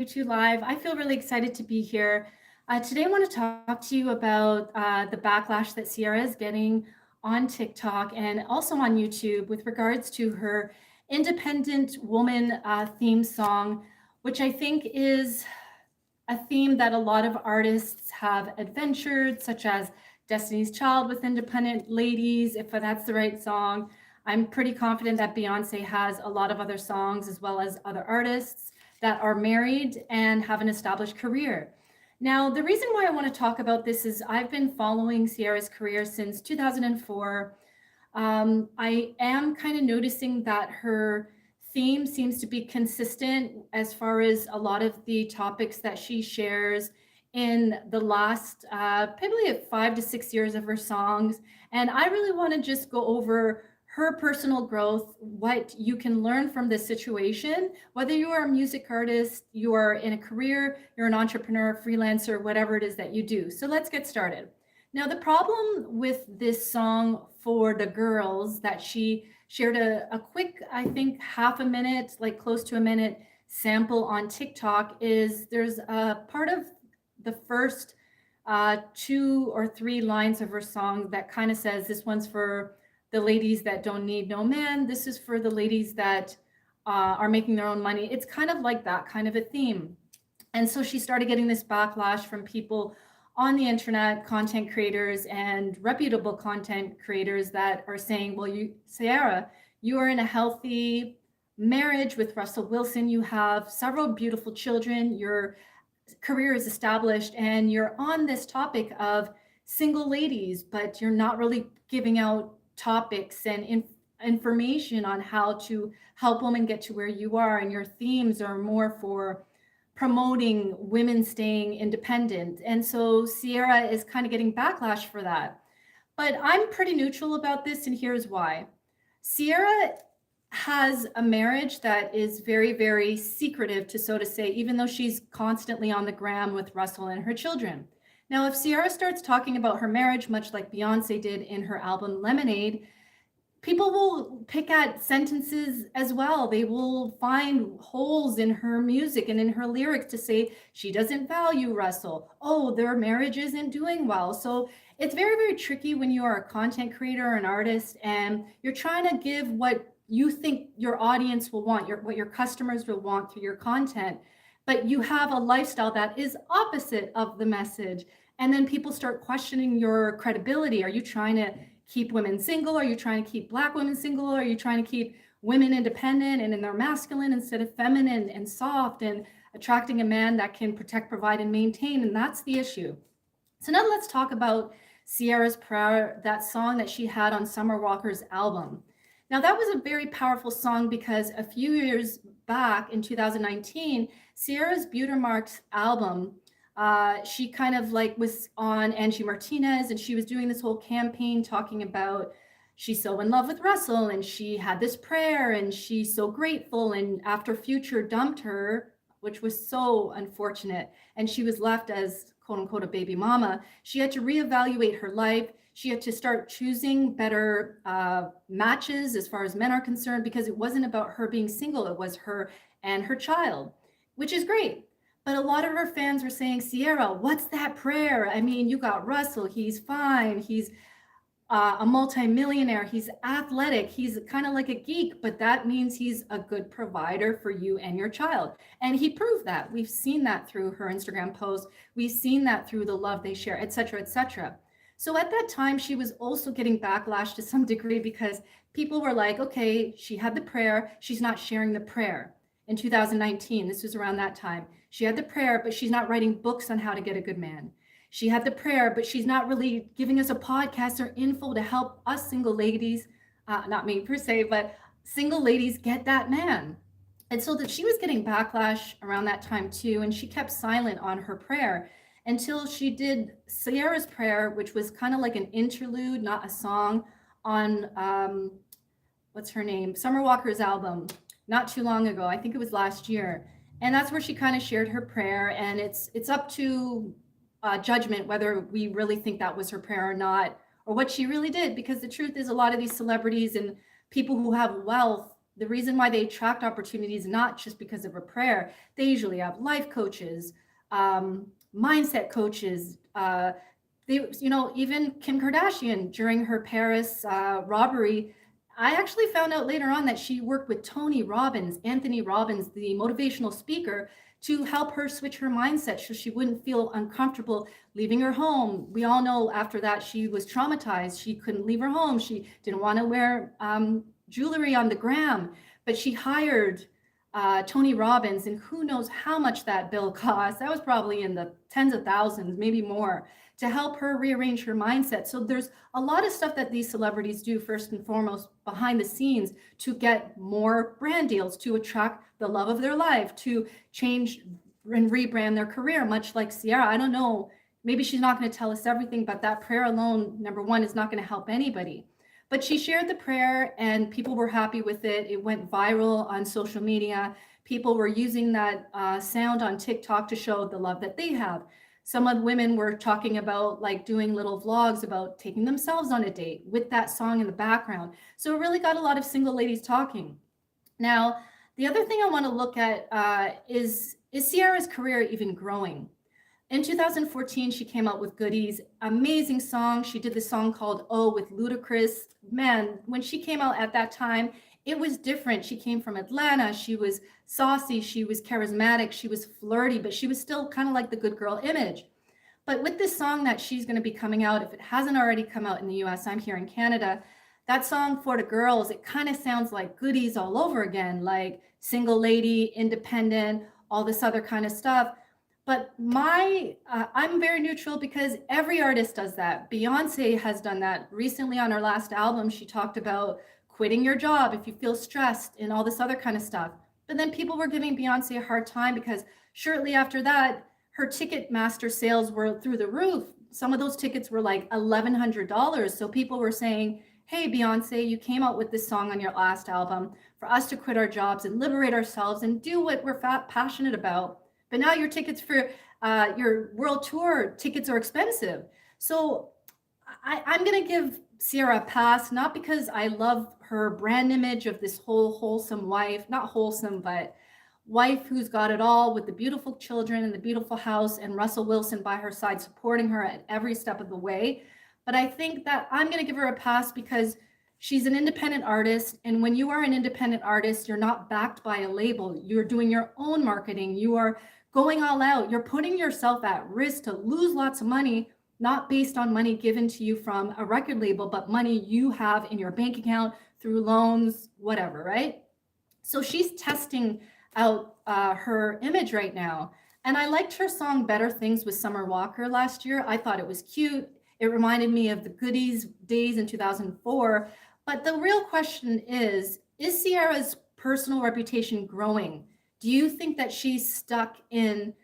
YouTube Live. I feel really excited to be here. Today, I want to talk to you about the backlash that Ciara is getting on TikTok and also on YouTube with regards to her independent woman theme song, which I think is a theme that a lot of artists have adventured, such as Destiny's Child with Independent Ladies, if that's the right song. I'm pretty confident that Beyonce has a lot of other songs as well as other artists that are married and have an established career. Now, the reason why I want to talk about this is I've been following Ciara's career since 2004. I am kind of noticing that her theme seems to be consistent as far as a lot of the topics that she shares in the last probably 5 to 6 years of her songs. And I really want to just go over her personal growth, what you can learn from this situation, whether you are a music artist, you are in a career, you're an entrepreneur, freelancer, whatever it is that you do. So let's get started. Now, the problem with this song for the girls that she shared a quick, I think, half a minute, like close to a minute sample on TikTok is there's a part of the first 2 or 3 lines of her song that kind of says, this one's for the ladies that don't need no man. This is for the ladies that are making their own money. It's kind of like that kind of a theme. And so she started getting this backlash from people on the internet, content creators and reputable content creators that are saying, well, Ciara, you are in a healthy marriage with Russell Wilson. You have several beautiful children. Your career is established and you're on this topic of single ladies, but you're not really giving out topics and information on how to help women get to where you are. And your themes are more for promoting women staying independent. And so Ciara is kind of getting backlash for that. But I'm pretty neutral about this, and here's why. Ciara has a marriage that is very, very secretive, to so to say, even though she's constantly on the gram with Russell and her children. Now, if Ciara starts talking about her marriage, much like Beyonce did in her album Lemonade, people will pick at sentences as well. They will find holes in her music and in her lyrics to say she doesn't value Russell. Oh, their marriage isn't doing well. So it's very, very tricky when you are a content creator or an artist and you're trying to give what you think your audience will want, what your customers will want through your content, but you have a lifestyle that is opposite of the message. And then people start questioning your credibility. Are you trying to keep women single? Are you trying to keep Black women single? Are you trying to keep women independent and in their masculine instead of feminine and soft and attracting a man that can protect, provide, and maintain? And that's the issue. So now let's talk about Ciara's Prayer, that song that she had on Summer Walker's album. Now that was a very powerful song because a few years back in 2019, Ciara's Beautermarks album, she kind of like was on Angie Martinez and she was doing this whole campaign talking about she's so in love with Russell and she had this prayer and she's so grateful, and after Future dumped her, which was so unfortunate, and she was left as quote unquote a baby mama, she had to reevaluate her life. She had to start choosing better matches as far as men are concerned, because it wasn't about her being single, it was her and her child, which is great. But a lot of her fans were saying, Ciara, what's that prayer? I mean, you got Russell, he's fine, he's a multimillionaire, he's athletic, he's kind of like a geek, but that means he's a good provider for you and your child. And he proved that. We've seen that through her Instagram posts. We've seen that through the love they share, et cetera, et cetera. So at that time, she was also getting backlash to some degree because people were like, okay, she had the prayer, she's not sharing the prayer. In 2019, this was around that time, she had the prayer, but she's not writing books on how to get a good man. She had the prayer, but she's not really giving us a podcast or info to help us single ladies, not me per se, but single ladies get that man. And so that she was getting backlash around that time too, and she kept silent on her prayer until she did Ciara's Prayer, which was kind of like an interlude, not a song, on what's her name, Summer Walker's album, not too long ago. I think it was last year. And that's where she kind of shared her prayer, and it's up to judgment whether we really think that was her prayer or not, or what she really did, because the truth is a lot of these celebrities and people who have wealth the reason why they attract opportunities, not just because of a prayer. They usually have life coaches, mindset coaches. Even Kim Kardashian during her Paris robbery, I actually found out later on that she worked with Anthony Robbins, the motivational speaker, to help her switch her mindset so she wouldn't feel uncomfortable leaving her home. We all know after that she was traumatized. She couldn't leave her home. She didn't want to wear jewelry on the gram, but she hired Tony Robbins, and who knows how much that bill cost. That was probably in the tens of thousands, maybe more, to help her rearrange her mindset. So there's a lot of stuff that these celebrities do, first and foremost, behind the scenes, to get more brand deals, to attract the love of their life, to change and rebrand their career, much like Ciara. I don't know, maybe she's not going to tell us everything, but that prayer alone, number one, is not going to help anybody. But she shared the prayer and people were happy with it. It went viral on social media. People were using that sound on TikTok to show the love that they have. Some of the women were talking about like doing little vlogs about taking themselves on a date with that song in the background. So it really got a lot of single ladies talking. Now, the other thing I want to look at is Ciara's career even growing? In 2014, she came out with Goodies, amazing song. She did the song called Oh with Ludacris. Man, when she came out at that time, it was different. She came from Atlanta. She was saucy. She was charismatic. She was flirty, but she was still kind of like the good girl image. But with this song that she's going to be coming out, if it hasn't already come out in the US, I'm here in Canada, that song For the Girls, it kind of sounds like Goodies all over again, like single lady, independent, all this other kind of stuff. But I'm very neutral because every artist does that. Beyonce has done that. Recently on her last album, she talked about quitting your job if you feel stressed and all this other kind of stuff. But then people were giving Beyonce a hard time because shortly after that, her Ticketmaster sales were through the roof. Some of those tickets were like $1,100. So people were saying, hey, Beyonce, you came out with this song on your last album for us to quit our jobs and liberate ourselves and do what we're passionate about. But now your tickets for your world tour tickets are expensive. So I'm going to give Ciara a pass, not because I love her brand image of this whole wholesome wife, not wholesome, but wife who's got it all with the beautiful children and the beautiful house and Russell Wilson by her side supporting her at every step of the way. But I think that I'm going to give her a pass because she's an independent artist. And when you are an independent artist, you're not backed by a label. You're doing your own marketing. You are going all out. You're putting yourself at risk to lose lots of money, not based on money given to you from a record label, but money you have in your bank account through loans, whatever, right? So she's testing out her image right now. And I liked her song Better Things with Summer Walker last year. I thought it was cute. It reminded me of the Goodies days in 2004. But the real question is Ciara's personal reputation growing? Do you think that she's stuck in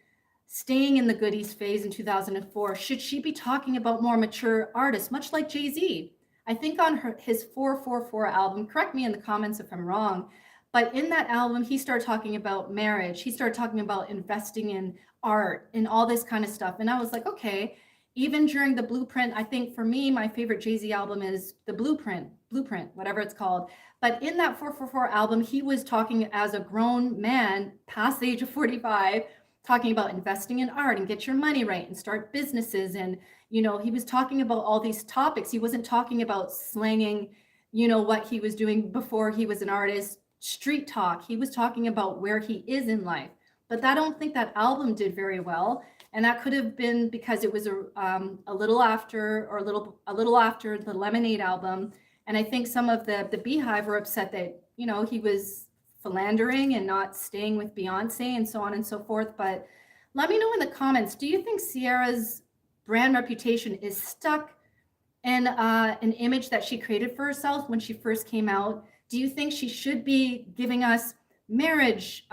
staying in the Goodies phase in 2004? Should she be talking about more mature artists, much like Jay-Z? I think on his 444 album, correct me in the comments if I'm wrong, but in that album, he started talking about marriage. He started talking about investing in art and all this kind of stuff. And I was like, okay, even during the Blueprint, I think for me, my favorite Jay-Z album is the Blueprint, whatever it's called. But in that 444 album, he was talking as a grown man past the age of 45, talking about investing in art and get your money right and start businesses. And, you know, he was talking about all these topics. He wasn't talking about slanging, you know, what he was doing before he was an artist, street talk. He was talking about where he is in life. But I don't think that album did very well. And that could have been because it was a little after the Lemonade album. And I think some of the Beehive were upset that, you know, he was philandering and not staying with Beyonce and so on and so forth. But let me know in the comments, do you think Ciara's brand reputation is stuck in an image that she created for herself when she first came out? Do you think she should be giving us marriage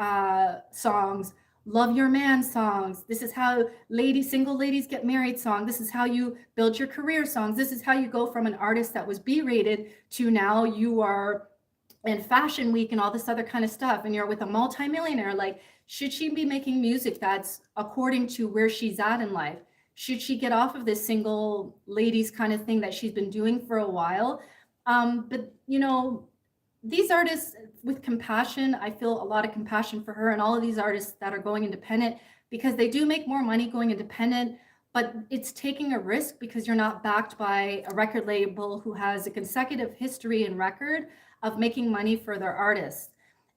songs, love your man songs? This is how single ladies get married song. This is how you build your career songs. This is how you go from an artist that was B-rated to now you are in Fashion Week and all this other kind of stuff, and you're with a multimillionaire. Like, should she be making music that's according to where she's at in life? Should she get off of this single ladies kind of thing that she's been doing for a while? But, you know, these artists with compassion, I feel a lot of compassion for her and all of these artists that are going independent, because they do make more money going independent, but it's taking a risk because you're not backed by a record label who has a consecutive history and record of making money for their artists.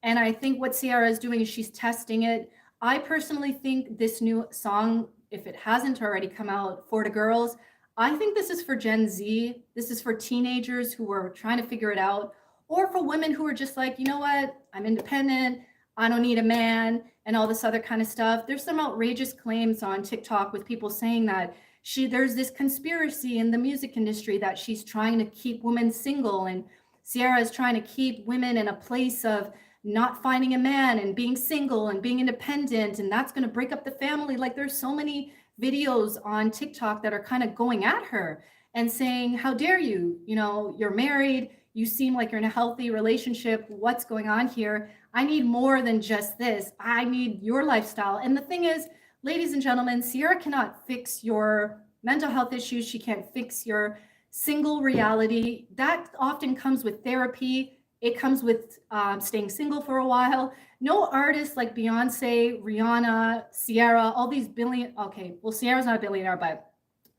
And I think what Ciara is doing is she's testing it. I personally think this new song, if it hasn't already come out, For the Girls, I think this is for Gen Z. This is for teenagers who are trying to figure it out, or for women who are just like, you know what, I'm independent, I don't need a man, and all this other kind of stuff. There's some outrageous claims on TikTok with people saying that there's this conspiracy in the music industry that she's trying to keep women single, and Ciara is trying to keep women in a place of not finding a man and being single and being independent, and that's going to break up the family. Like, there's so many videos on TikTok that are kind of going at her and saying, how dare you, you're married, you seem like you're in a healthy relationship, what's going on here? I need more than just this, I need your lifestyle. And the thing is, ladies and gentlemen, Ciara cannot fix your mental health issues, she can't fix your single reality. That often comes with therapy, it comes with staying single for a while. No artist like Beyonce, Rihanna, Ciara, all these Ciara's not a billionaire, but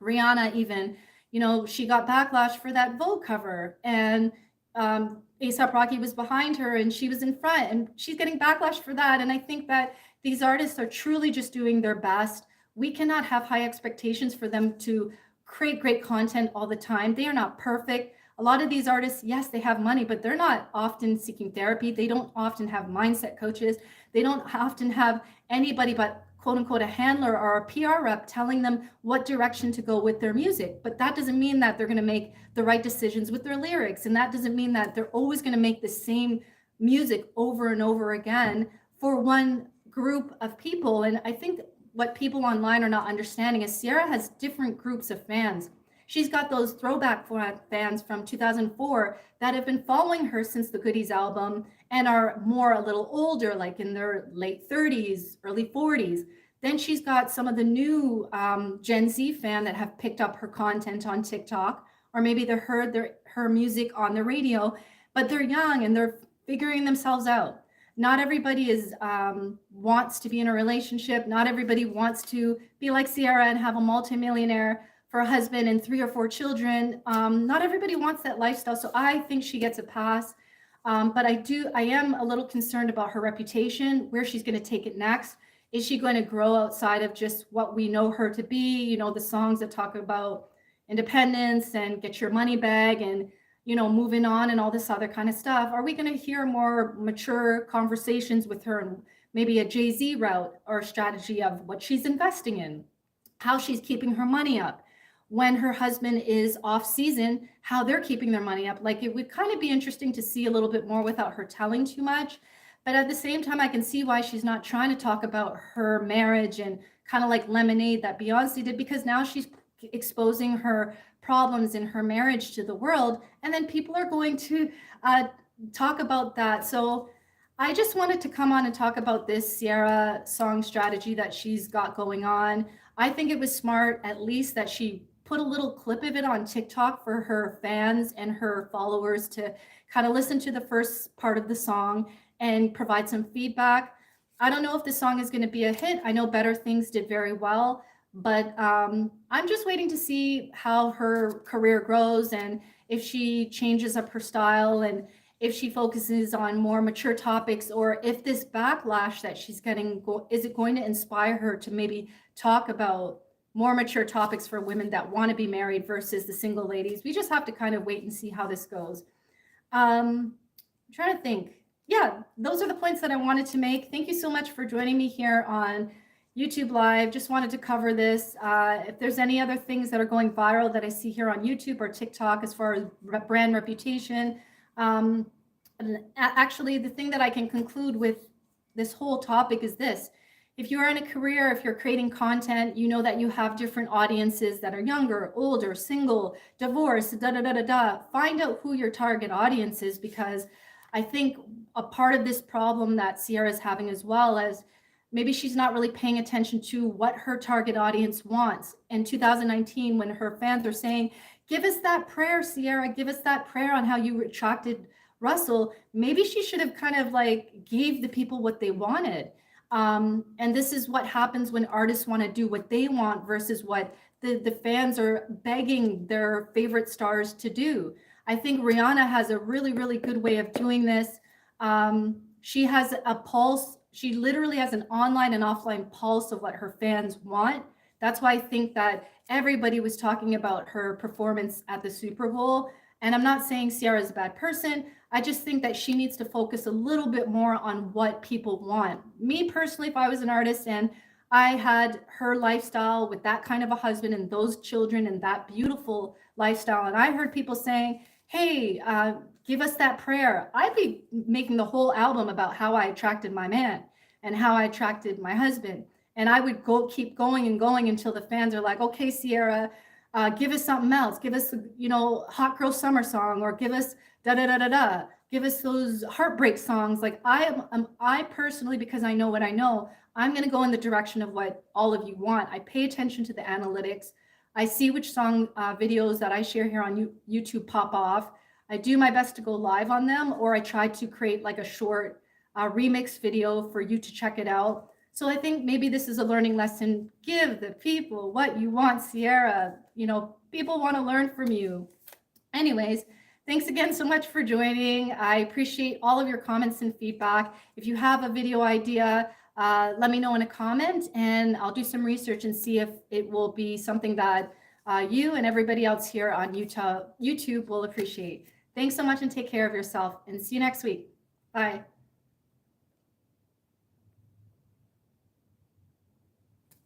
Rihanna even, she got backlash for that Vogue cover, and A$AP Rocky was behind her and she was in front, and she's getting backlash for that. And I think that these artists are truly just doing their best. We cannot have high expectations for them to create great content all the time. They are not perfect. A lot of these artists, yes, they have money, but they're not often seeking therapy. They don't often have mindset coaches. They don't often have anybody but quote unquote a handler or a PR rep telling them what direction to go with their music. But that doesn't mean that they're going to make the right decisions with their lyrics. And that doesn't mean that they're always going to make the same music over and over again for one group of people. And I think what people online are not understanding is Ciara has different groups of fans. She's got those throwback fans from 2004 that have been following her since the Goodies album and are more a little older, like in their late 30s, early 40s. Then she's got some of the new Gen Z fan that have picked up her content on TikTok, or maybe they heard her music on the radio, but they're young and they're figuring themselves out. Not everybody wants to be in a relationship. Not everybody wants to be like Ciara and have a multimillionaire for a husband and 3 or 4 children. Not everybody wants that lifestyle. So I think she gets a pass. But I am a little concerned about her reputation, where she's going to take it next. Is she going to grow outside of just what we know her to be? The songs that talk about independence and get your money back and, moving on and all this other kind of stuff. Are we going to hear more mature conversations with her and maybe a Jay-Z route or strategy of what she's investing in, how she's keeping her money up? When her husband is off season, how they're keeping their money up. Like, it would kind of be interesting to see a little bit more without her telling too much. But at the same time, I can see why she's not trying to talk about her marriage and kind of like Lemonade that Beyonce did, because now she's exposing her problems in her marriage to the world. And then people are going to talk about that. So I just wanted to come on and talk about this Ciara song strategy that she's got going on. I think it was smart, at least, that she put a little clip of it on TikTok for her fans and her followers to kind of listen to the first part of the song and provide some feedback. I don't know if the song is going to be a hit. I know Better Things did very well, but I'm just waiting to see how her career grows and if she changes up her style and if she focuses on more mature topics, or if this backlash that she's getting, is it going to inspire her to maybe talk about more mature topics for women that want to be married versus the single ladies? We just have to kind of wait and see how this goes. I'm trying to think. Yeah, those are the points that I wanted to make. Thank you so much for joining me here on YouTube Live. Just wanted to cover this. If there's any other things that are going viral that I see here on YouTube or TikTok as far as brand reputation, actually, the thing that I can conclude with this whole topic is this. If you are in a career, if you're creating content, you know that you have different audiences that are younger, older, single, divorced, Find out who your target audience is, because I think a part of this problem that Ciara is having as well as maybe she's not really paying attention to what her target audience wants. In 2019, when her fans are saying, give us that prayer, Ciara, give us that prayer on how you attracted Russell, maybe she should have kind of like gave the people what they wanted. And this is what happens when artists want to do what they want versus what the fans are begging their favorite stars to do. I think Rihanna has a really, really good way of doing this. She has a pulse. She literally has an online and offline pulse of what her fans want. That's why I think that everybody was talking about her performance at the Super Bowl. And I'm not saying Ciara is a bad person. I just think that she needs to focus a little bit more on what people want. Me personally, if I was an artist and I had her lifestyle with that kind of a husband and those children and that beautiful lifestyle, and I heard people saying, hey, give us that prayer, I'd be making the whole album about how I attracted my man and how I attracted my husband. And I would keep going and going until the fans are like, okay, Ciara, give us something else. Give us, Hot Girl Summer song, or give us da da da da da. Give us those heartbreak songs. Like I personally, because I know what I know, I'm going to go in the direction of what all of you want. I pay attention to the analytics. I see which song videos that I share here on YouTube pop off. I do my best to go live on them, or I try to create like a short remix video for you to check it out. So I think maybe this is a learning lesson. Give the people what you want, Ciara. People want to learn from you. Anyways, thanks again so much for joining. I appreciate all of your comments and feedback. If you have a video idea, let me know in a comment, and I'll do some research and see if it will be something that you and everybody else here on YouTube will appreciate. Thanks so much, and take care of yourself, and see you next week. Bye.